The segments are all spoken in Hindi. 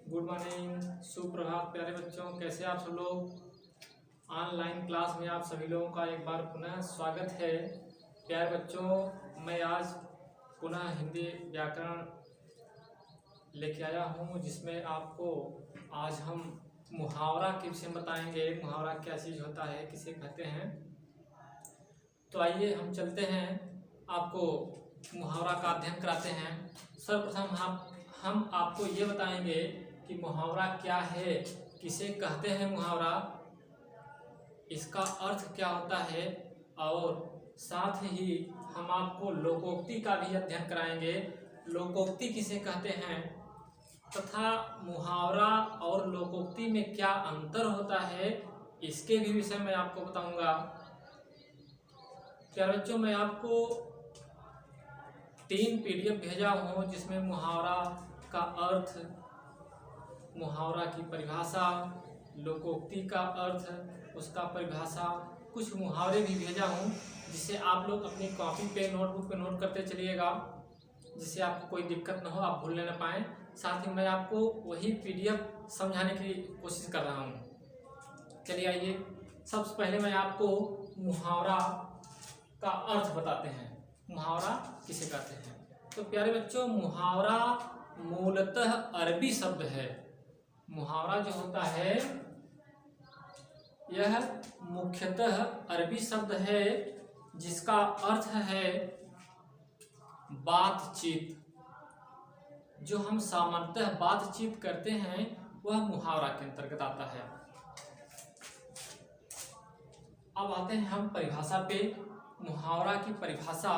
गुड मॉर्निंग, सुप्रभात प्यारे बच्चों। कैसे आप सब लोग। ऑनलाइन क्लास में आप सभी लोगों का एक बार पुनः स्वागत है। प्यारे बच्चों, मैं आज पुनः हिंदी व्याकरण लेके आया हूँ, जिसमें आपको आज हम मुहावरा के विषय में बताएंगे। मुहावरा क्या चीज़ होता है, किसे कहते हैं। तो आइए हम चलते हैं, आपको मुहावरा का अध्ययन कराते हैं। सर्वप्रथम हम आपको ये बताएंगे कि मुहावरा क्या है, किसे कहते हैं मुहावरा, इसका अर्थ क्या होता है, और साथ ही हम आपको लोकोक्ति का भी अध्ययन कराएंगे। लोकोक्ति किसे कहते हैं तथा मुहावरा और लोकोक्ति में क्या अंतर होता है, इसके भी विषय में आपको बताऊंगा। प्यारे बच्चों, मैं आपको 3 PDF भेजा हूँ, जिसमें मुहावरा का अर्थ, मुहावरा की परिभाषा, लोकोक्ति का अर्थ, उसका परिभाषा, कुछ मुहावरे भी भेजा हूँ, जिसे आप लोग अपनी कॉपी पे, नोटबुक पे नोट करते चलिएगा, जिससे आपको कोई दिक्कत ना हो, आप भूल ना पाएँ। साथ ही मैं आपको वही PDF समझाने की कोशिश कर रहा हूँ। चलिए आइए, सबसे पहले मैं आपको मुहावरा का अर्थ बताते हैं। मुहावरा किसे कहते हैं। तो प्यारे बच्चों, मुहावरा मूलतः अरबी शब्द है। मुहावरा जो होता है यह मुख्यतः अरबी शब्द है, जिसका अर्थ है बातचीत। जो हम सामान्यतः बातचीत करते हैं वह मुहावरा के अंतर्गत आता है। अब आते हैं हम परिभाषा पे। मुहावरा की परिभाषा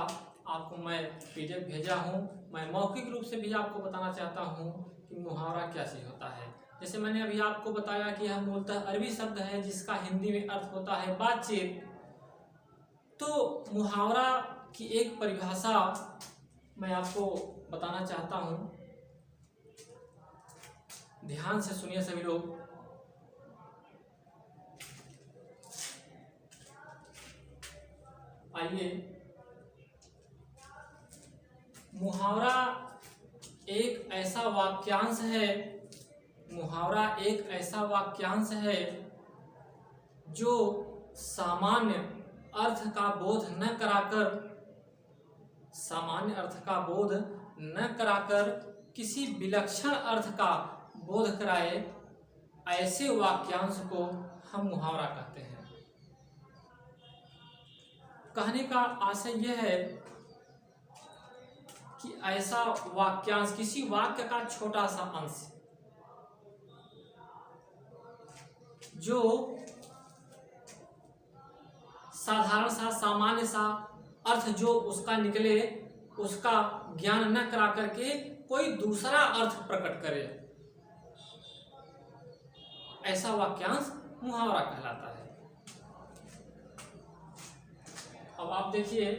आपको मैं PDF भेजा हूँ। मैं मौखिक रूप से भी आपको बताना चाहता हूँ कि मुहावरा क्या चीज़ होता है। जैसे मैंने अभी आपको बताया कि यह मूलतः अरबी शब्द है, जिसका हिंदी में अर्थ होता है बातचीत। तो मुहावरा की एक परिभाषा मैं आपको बताना चाहता हूँ, ध्यान से सुनिए सभी लोग। आइए, मुहावरा एक ऐसा वाक्यांश है, मुहावरा एक ऐसा वाक्यांश है जो सामान्य अर्थ का बोध न कराकर, सामान्य अर्थ का बोध न कराकर किसी विलक्षण अर्थ का बोध कराए, ऐसे वाक्यांश को हम मुहावरा कहते हैं। कहने का आशय यह है कि ऐसा वाक्यांश, किसी वाक्य का छोटा सा अंश जो साधारण सा, सामान्य सा अर्थ जो उसका निकले, उसका ज्ञान न करा करके कोई दूसरा अर्थ प्रकट करे, ऐसा वाक्यांश मुहावरा कहलाता है। अब आप देखिए,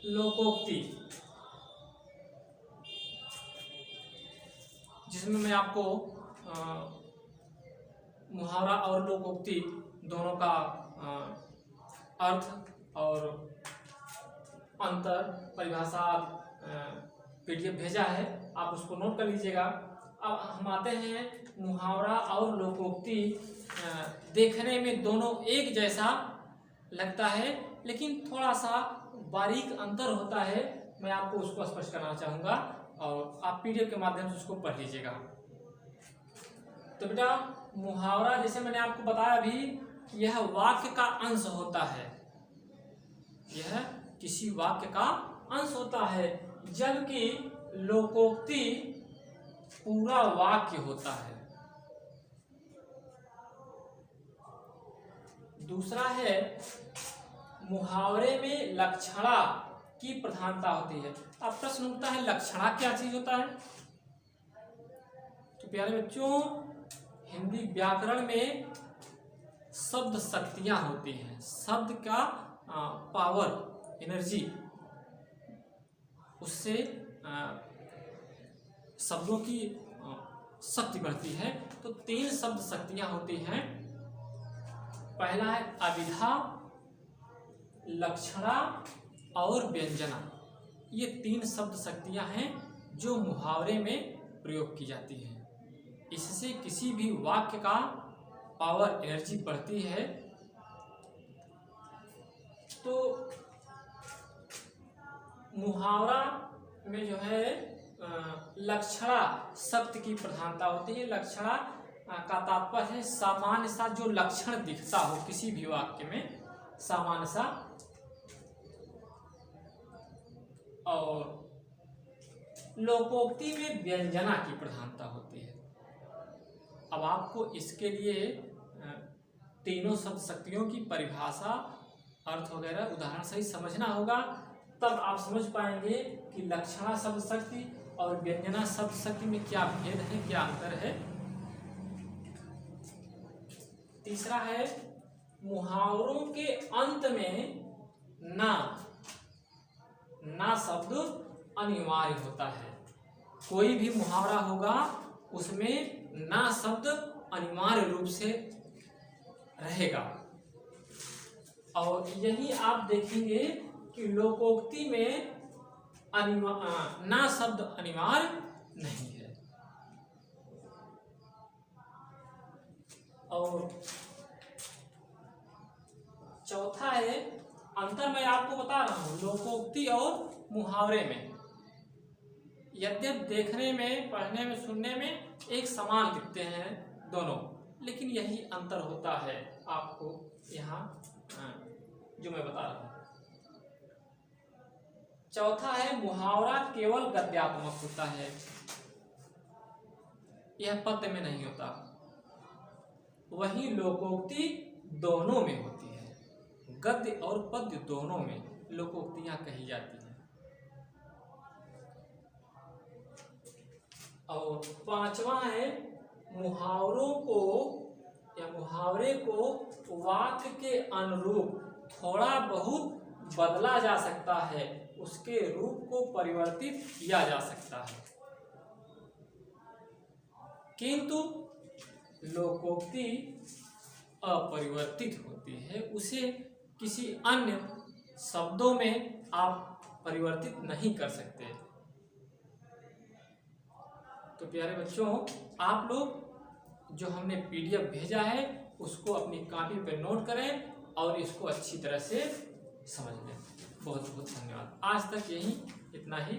लोकोक्ति, जिसमें मैं आपको मुहावरा और लोकोक्ति दोनों का अर्थ और अंतर, परिभाषा PDF भेजा है, आप उसको नोट कर लीजिएगा। अब हम आते हैं, मुहावरा और लोकोक्ति देखने में दोनों एक जैसा लगता है, लेकिन थोड़ा सा बारीक अंतर होता है। मैं आपको उसको स्पष्ट करना चाहूँगा और आप PDF के माध्यम से उसको पढ़ लीजिएगा। तो बेटा, मुहावरा जैसे मैंने आपको बताया अभी, यह वाक्य का अंश होता है, यह किसी वाक्य का अंश होता है, जबकि लोकोक्ति पूरा वाक्य होता है। दूसरा है, मुहावरे में लक्षणा की प्रधानता होती है। अब प्रश्न उठता है, लक्षणा क्या चीज होता है। तो प्यारे बच्चों, हिंदी व्याकरण में शब्द शक्तियां होती हैं। शब्द का पावर, एनर्जी, उससे शब्दों की शक्ति बढ़ती है। तो 3 शब्द शक्तियां होती हैं। पहला है अभिधा, लक्षणा और व्यंजना। ये 3 शब्द शक्तियां हैं जो मुहावरे में प्रयोग की जाती है। इससे किसी भी वाक्य का पावर एनर्जी बढ़ती है। तो मुहावरा में जो है लक्षणा शब्द की प्रधानता होती है। लक्षणा का तात्पर्य है सामान्य सा जो लक्षण दिखता हो किसी भी वाक्य में, सामान्य सा। और लोकोक्ति में व्यंजना की प्रधानता होती है। अब आपको इसके लिए तीनों शब्द शक्तियों की परिभाषा, अर्थ वगैरह उदाहरण सही समझना होगा, तब आप समझ पाएंगे कि लक्षणा शब्द शक्ति और व्यंजना शब्द शक्ति में क्या भेद है, क्या अंतर है। तीसरा है मुहावरों के अंत में ना शब्द अनिवार्य होता है। कोई भी मुहावरा होगा उसमें ना शब्द अनिवार्य रूप से रहेगा। और यही आप देखेंगे कि लोकोक्ति में ना शब्द अनिवार्य नहीं है। और चौथा है अंतर, मैं आपको बता रहा हूं लोकोक्ति और मुहावरे में। यद्यप देखने में, पढ़ने में, सुनने में एक समान दिखते हैं दोनों, लेकिन यही अंतर होता है आपको यहाँ जो मैं बता रहा हूं। चौथा है मुहावरा केवल गद्यात्मक होता है, यह पद्य में नहीं होता। वही लोकोक्ति दोनों में होती है, गद्य और पद्य दोनों में लोकोक्तियां कही जाती हैं। और पांचवा है मुहावरों को या मुहावरे को वाक्य के अनुरूप थोड़ा बहुत बदला जा सकता है, उसके रूप को परिवर्तित किया जा सकता है, किंतु लोकोक्ति अपरिवर्तित होती है। उसे किसी अन्य शब्दों में आप परिवर्तित नहीं कर सकते। तो प्यारे बच्चों, आप लोग जो हमने पीडीएफ भेजा है उसको अपनी कॉपी पर नोट करें और इसको अच्छी तरह से समझ लें। बहुत बहुत धन्यवाद। आज तक यही इतना ही।